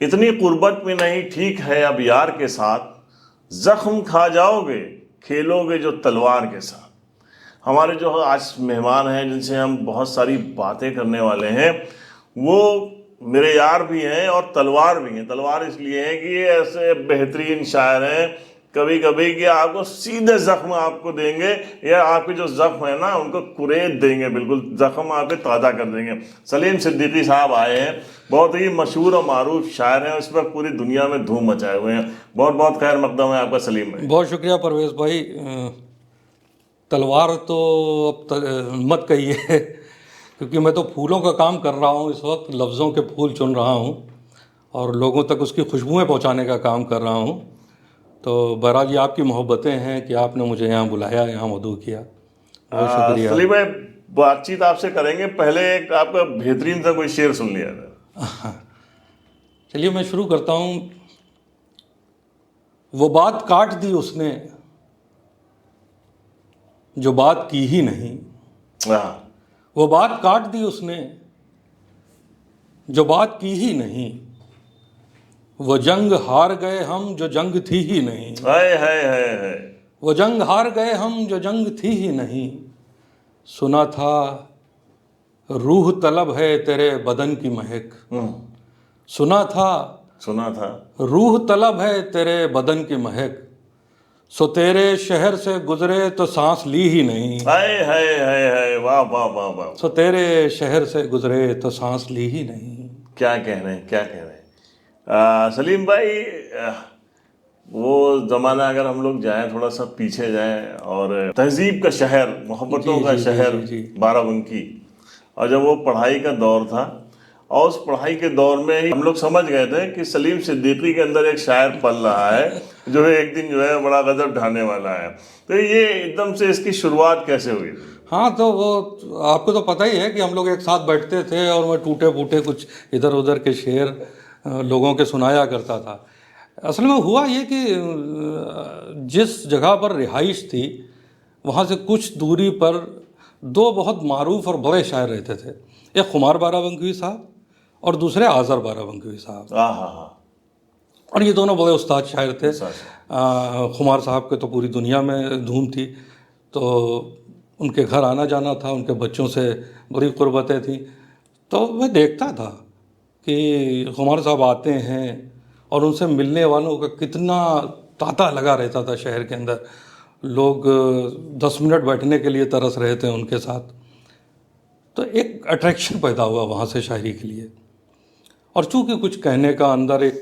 इतनी कुर्बत में नहीं ठीक है अब यार के साथ, जख्म खा जाओगे खेलोगे जो तलवार के साथ। हमारे जो आज मेहमान हैं जिनसे हम बहुत सारी बातें करने वाले हैं, वो मेरे यार भी हैं और तलवार भी हैं। तलवार इसलिए है कि ये ऐसे बेहतरीन शायर हैं कभी कभी कि आपको सीधे जख्म आपको देंगे, या आपके जो जख्म है ना उनको कुरेद देंगे, बिल्कुल जख्म आपके ताज़ा कर देंगे। सलीम सिद्दीकी साहब आए हैं, बहुत ही मशहूर और मारूफ शायर हैं, इस वक्त पूरी दुनिया में धूम मचाए हुए हैं। बहुत बहुत खैर मकदम है आपका सलीम भाई। बहुत शुक्रिया परवेज़ भाई। तलवार तो अब मत कहिए क्योंकि मैं तो फूलों का काम कर रहा हूँ इस वक्त, लफ्ज़ों के फूल चुन रहा हूँ और लोगों तक उसकी खुशबुएं पहुँचाने का काम कर रहा हूँ। तो बहरहाल ये आपकी मोहब्बतें हैं कि आपने मुझे यहाँ बुलाया, यहाँ मदऊ किया, बहुत शुक्रिया। सलीम भाई बातचीत आपसे करेंगे, पहले एक आपका बेहतरीन सा कोई शेर सुन लिया था। चलिए मैं शुरू करता हूँ। वो बात काट दी उसने जो बात की ही नहीं, वो बात काट दी उसने जो बात की ही नहीं, वो जंग हार गए हम जो जंग थी ही नहीं। है। वो जंग हार गए हम जो जंग थी ही नहीं, सुना था रूह तलब है तेरे बदन की महक, सुना था रूह तलब है तेरे बदन की महक, सो तेरे शहर से गुजरे तो सांस ली ही नहीं। है वाह वाह वाह वाह। सो तेरे शहर से गुजरे तो सांस ली ही नहीं। क्या कह रहे हैं, क्या कह रहे हैं सलीम भाई। वो ज़माना अगर हम लोग जाएं, थोड़ा सा पीछे जाएं, और तहजीब का शहर, मोहब्बतों का शहर बाराबंकी, और जब वो पढ़ाई का दौर था, और उस पढ़ाई के दौर में ही हम लोग समझ गए थे कि सलीम सिद्दीकी के अंदर एक शायर पल रहा है जो है एक दिन जो है बड़ा गजब ढाने वाला है। तो ये एकदम से इसकी शुरुआत कैसे हुई? हाँ, तो वो आपको तो पता ही है कि हम लोग एक साथ बैठते थे और मैं टूटे फूटे कुछ इधर उधर के शेर लोगों के सुनाया करता था। असल में हुआ ये कि जिस जगह पर रिहाइश थी वहाँ से कुछ दूरी पर दो बहुत मारूफ और बड़े शायर रहते थे, एक खुमार बाराबंकी साहब और दूसरे आज़र बाराबंकी साहब। और ये दोनों बड़े उस्ताद शायर थे। खुमार साहब के तो पूरी दुनिया में धूम थी, तो उनके घर आना जाना था, उनके बच्चों से बड़ी कुर्बतें थी। तो मैं देखता था कि खुमार साहब आते हैं और उनसे मिलने वालों का कितना तांता लगा रहता था शहर के अंदर। लोग 10 मिनट बैठने के लिए तरस रहे थे उनके साथ। तो एक अट्रैक्शन पैदा हुआ वहाँ से शायरी के लिए। और चूँकि कुछ कहने का अंदर एक,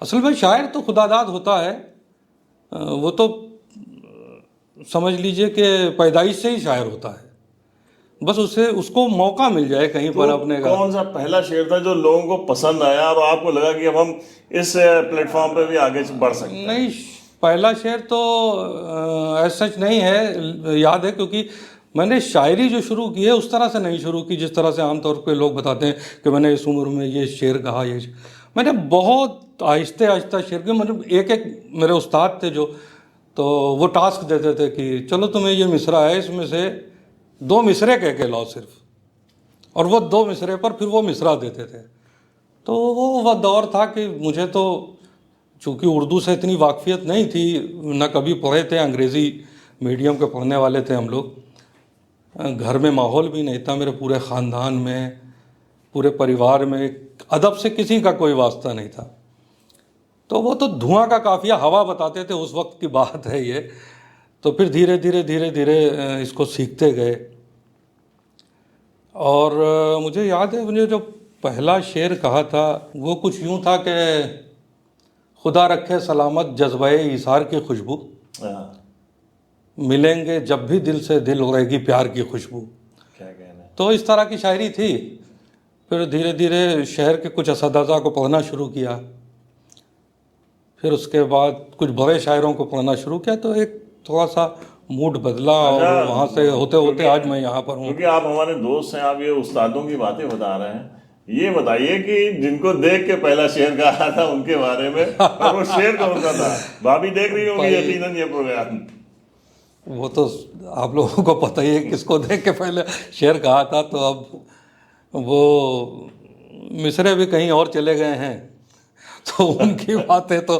असल में शायर तो खुदादाद होता है, वो तो समझ लीजिए कि पैदाइश से ही शायर होता है, बस उसको मौका मिल जाए कहीं पर अपने का। कौन सा पहला शेर था जो लोगों को पसंद आया और आपको लगा कि अब हम इस प्लेटफॉर्म पे भी आगे बढ़ सकते हैं? नहीं, पहला शेर तो ऐसा सच नहीं है, याद है, क्योंकि मैंने शायरी जो शुरू की है उस तरह से नहीं शुरू की जिस तरह से आमतौर पे लोग बताते हैं कि मैंने इस उम्र में ये शेर कहा। मैंने बहुत आहिस्ते आहिस्ता शेर के, मतलब एक एक मेरे उस्ताद थे जो, तो वो टास्क देते थे कि चलो तुम्हें ये मिसरा है, इसमें से 2 मिसरे कह के लाओ सिर्फ, और वो 2 मिसरे पर फिर वो मिसरा देते थे। तो वो दौर था कि मुझे तो चूँकि उर्दू से इतनी वाकफियत नहीं थी, न कभी पढ़े थे, अंग्रेज़ी मीडियम के पढ़ने वाले थे हम लोग, घर में माहौल भी नहीं था, मेरे पूरे ख़ानदान में, पूरे परिवार में अदब से किसी का कोई वास्ता नहीं था। तो वो तो धुआं का काफ़िया हवा बताते थे, उस वक्त की बात है ये। तो फिर धीरे धीरे इसको सीखते गए। और मुझे याद है, मुझे जो पहला शेर कहा था वो कुछ यूँ था कि खुदा रखे सलामत जज्बाए इसार की खुशबू, मिलेंगे जब भी दिल से दिल उड़ेगी प्यार की खुशबू। क्या कहना है? तो इस तरह की शायरी थी। फिर धीरे धीरे शहर के कुछ असदाज़ा को पढ़ना शुरू किया, फिर उसके बाद कुछ बड़े शायरों को पढ़ना शुरू किया, तो एक थोड़ा सा मूड बदला। और वहाँ से होते होते आज मैं यहाँ पर हूँ। क्योंकि आप हमारे दोस्त हैं, आप ये उस्तादों की बातें बता रहे हैं, ये बताइए कि जिनको देख के पहला शेर कहा था उनके बारे में, और वो शेर कौन सा था? भाभी देख रही होंगी यकीनन ये प्रोग्राम। वो तो आप लोगों को पता ही है किसको देख के पहले शेर कहा था। तो अब वो मिसरे भी कहीं और चले गए हैं तो उनकी बातें तो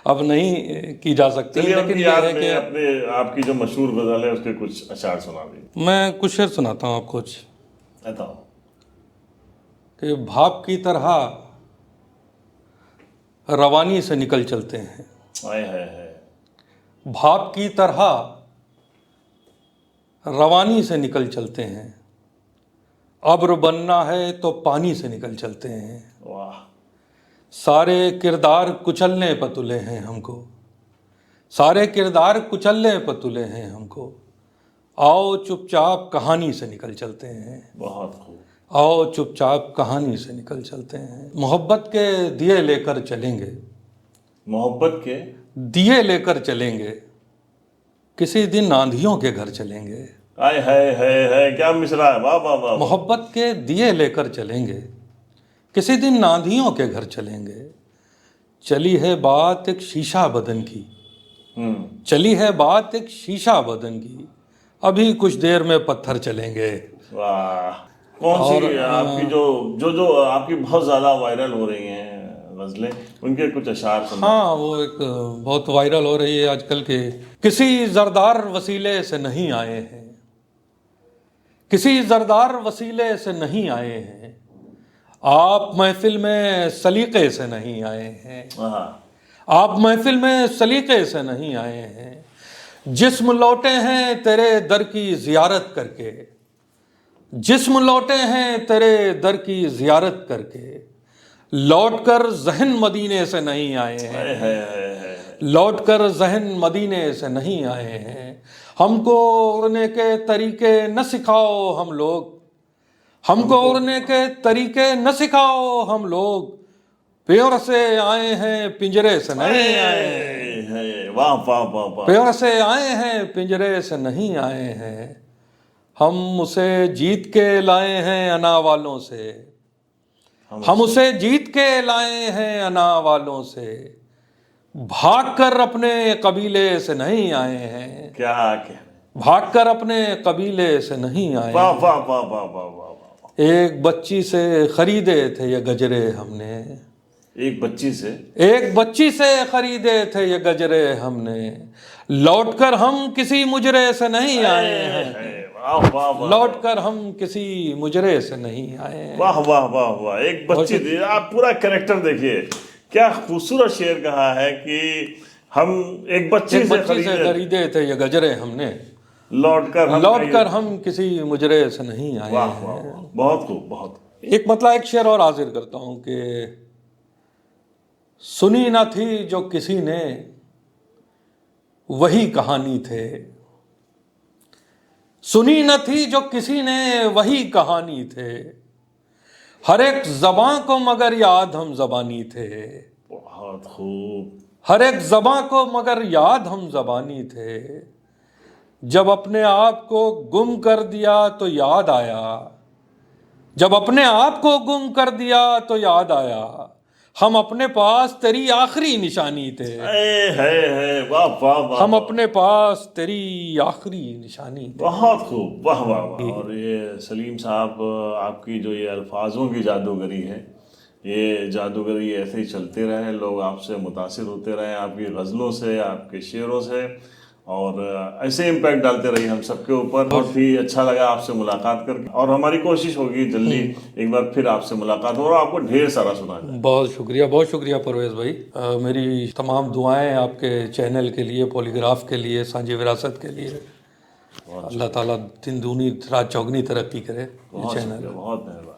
अब नहीं की जा सकती, चलिए लेकिन उनकी ये याद है में कि अपने आपकी जो मशहूर गजल है उसके कुछ अशार सुना दी। मैं कुछ शेर सुनाता हूँ आपको कुछ, बताओ। कि भाप की तरह रवानी से निकल चलते हैं, आए है। भाप की तरह रवानी से निकल चलते हैं, अब्र बनना है तो पानी से निकल चलते हैं, वाह। सारे किरदार कुचलने पर तुले हैं हमको, सारे किरदार कुचलने पर तुले हैं हमको, आओ चुपचाप कहानी से निकल चलते हैं, बहुत खूब। आओ चुपचाप कहानी से निकल चलते हैं, मोहब्बत के दिए लेकर चलेंगे, मोहब्बत के दिए लेकर चलेंगे, किसी दिन आंधियों के घर चलेंगे, आए है क्या मिसरा है, वाह वाह वाह। मोहब्बत के दिए लेकर चलेंगे, किसी दिन आंधियों के घर चलेंगे, चली है बात एक शीशा बदन की, चली है बात एक शीशा बदन की, अभी कुछ देर में पत्थर चलेंगे। वाह। कौन सी आपकी जो आपकी बहुत ज्यादा वायरल हो रही हैं गजलें, उनके कुछ अशार सुना। हाँ, वो एक बहुत वायरल हो रही है आजकल के, किसी जरदार वसीले से नहीं आए हैं, किसी जरदार वसीले से नहीं आए हैं, आप महफिल में सलीके से नहीं आए हैं, आप महफिल में सलीके से नहीं आए हैं, जिस्म लौटे हैं तेरे दर की जियारत करके, जिस्म लौटे हैं तेरे दर की जियारत करके, लौटकर जहन मदीने से नहीं आए हैं, लौटकर जहन मदीने से नहीं आए हैं, हमको उड़ने के तरीके न सिखाओ हम लोग, हमको उड़ने के तरीके न सिखाओ हम लोग, प्योर से आए हैं पिंजरे से नहीं आए हैं, वाह वाह वाह वाह। प्योर से आए हैं पिंजरे से नहीं आए हैं, हम उसे जीत के लाए हैं अना वालों से, हम उसे जीत के लाए हैं अना वालों से, भागकर अपने कबीले से नहीं आए हैं, क्या भागकर अपने कबीले से नहीं आए। वाह वाह वाह वाह वाह वाह। एक बच्ची से खरीदे थे ये गजरे हमने, एक बच्ची से, एक बच्ची से खरीदे थे ये गजरे हमने, लौटकर हम किसी मुजरे से नहीं आए हैं, लौटकर हम किसी मुजरे से नहीं आए हैं। वाह वाह वाह वाह। एक बच्ची थी, आप पूरा कैरेक्टर देखिए, क्या खूबसूरत शेर कहा है कि हम एक बच्ची से खरीदे थे ये गजरे हमने, लौटकर हम किसी मुजरे से नहीं आए वाह, हैं। वाह, वाह, बहुत खूब बहुत। एक मतलब एक शेर और हाजिर करता हूं कि सुनी ना थी जो किसी ने वही कहानी थे, सुनी न थी जो किसी ने वही कहानी थे, हर एक ज़बां को मगर याद हम ज़बानी थे, बहुत खूब। हर एक ज़बां को मगर याद हम ज़बानी थे, जब अपने आप को गुम कर दिया तो याद आया, जब अपने आप को गुम कर दिया तो याद आया, हम अपने पास तेरी आखिरी निशानी थे, वाह वाह वाह। हम अपने पास तेरी आखिरी निशानी थे। बहुत खूब, वाह वाह वाह। और ये सलीम साहब, आपकी जो ये अल्फाजों की जादूगरी है, ये जादूगरी ऐसे ही चलते रहे, लोग आपसे मुतासिर होते रहे आपकी गज़लों से, आपके शेरों से, और ऐसे इम्पैक्ट डालते रहिए हम सबके ऊपर। बहुत ही अच्छा लगा आपसे मुलाकात करके, और हमारी कोशिश होगी जल्दी एक बार फिर आपसे मुलाकात हो और आपको ढेर सारा सुना जाए। बहुत शुक्रिया परवेज़ भाई। मेरी तमाम दुआएं आपके चैनल के लिए, पॉलीग्राफ के लिए, सांझी विरासत के लिए। अल्लाह ताला दिन दूनी रात चौगनी तरक्की करे। बहुत मेहरबानी।